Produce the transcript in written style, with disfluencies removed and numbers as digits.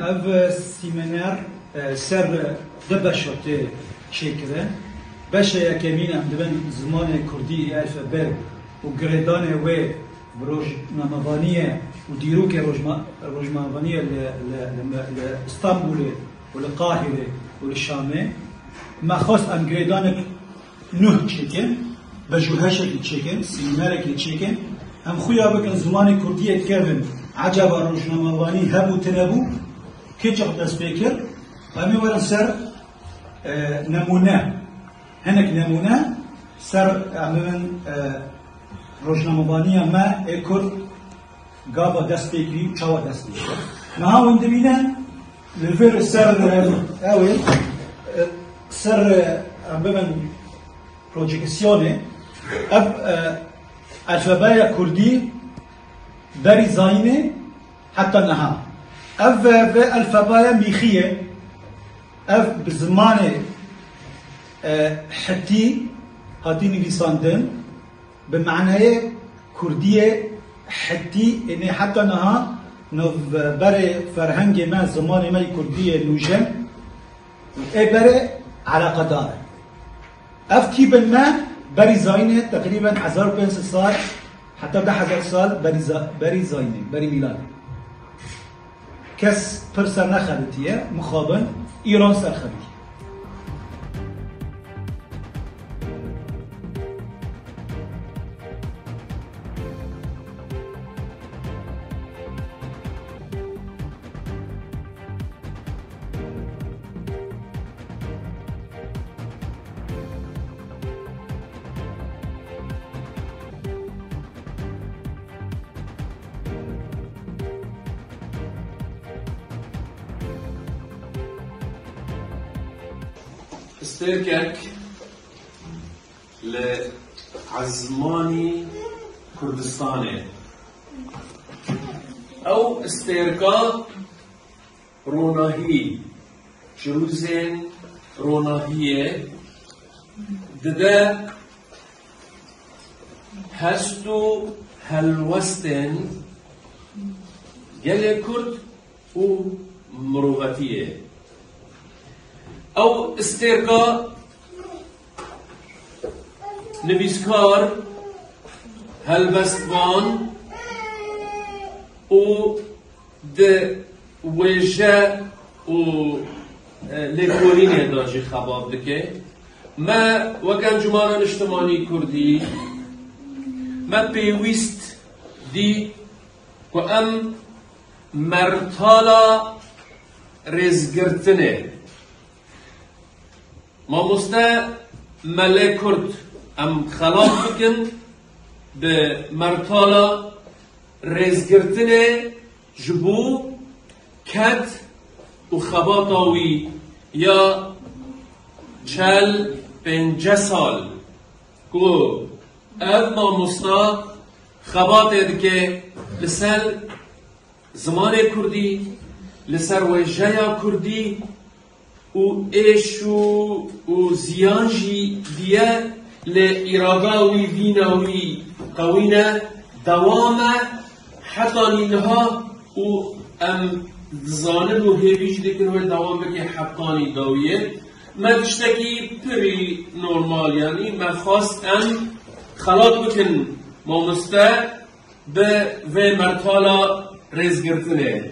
ev seminar ser debşote çekre beşe yekemîn em dibin zimanê Kurdî alfabe û giredanê wê bi rojnamevaniye û dîrokê rojnamevaniye li İstanbulê û li Qahirê û li Şamê me xwast em giredanek nuh çekin bejuheşekî çekin semînarekî çekin em xuya bikin zimanê Kurdiyê dikevin eceba rojnamevanî hebû tinebû kêçik dest pê kir em ê werin ser nemûne hinek nemûne ser em bibin rojnamevaniya me ê Kurd gava dest pê kirî û çawa dest pê kir niha hûn dibînin li vir ser ew ê ser em bibin projeksyonê ev alfabeya Kurdî berî zayînê heta niha ev ve alfabeya mîxiye ev bi zimanê Hittî hatî nivîsandin bi meعنayê Kurdiyê Hittî ênê heta niha berê ferhengê me zimanê me Kurdiyê nûjen ê berê eleqedar e ev tîbin me berî zayînê teqrîben 1500 sal heta 10,000 sal berî zayînê berî mîladê kes pir ser nexebitiye mixabin îran serxebî استركك لعزماني كردستاني او استركا روناهي جروزين روناهية دده هستو هلوستن يلي كرد و مروغتية او استركا نویسکار هلبستوان و ده ویجه و لیکولین داجی خباب دکه ما وکن جماران اجتماعی کردی ما پیویست دی که ام مرتالا رزگرتنه ما مسته ملک کرد ام خلاف بکن به مرتالا رزگرتن جبو کد و خباتاوی یا 40-50 سال که اف ما مسته خباته که لسر زمان کردی لسر وجه کردی و ایشو و زیانجی دیه لإراغاوی ویناوی قوینه دوامه حتی نینها و ام زانن و هیویج دیکن و دوام بکی حقانی داویه من تشتکی پری نورمال یعنی من خواست ام خلاط بکن مامسته به مرتالا ریزگرتنه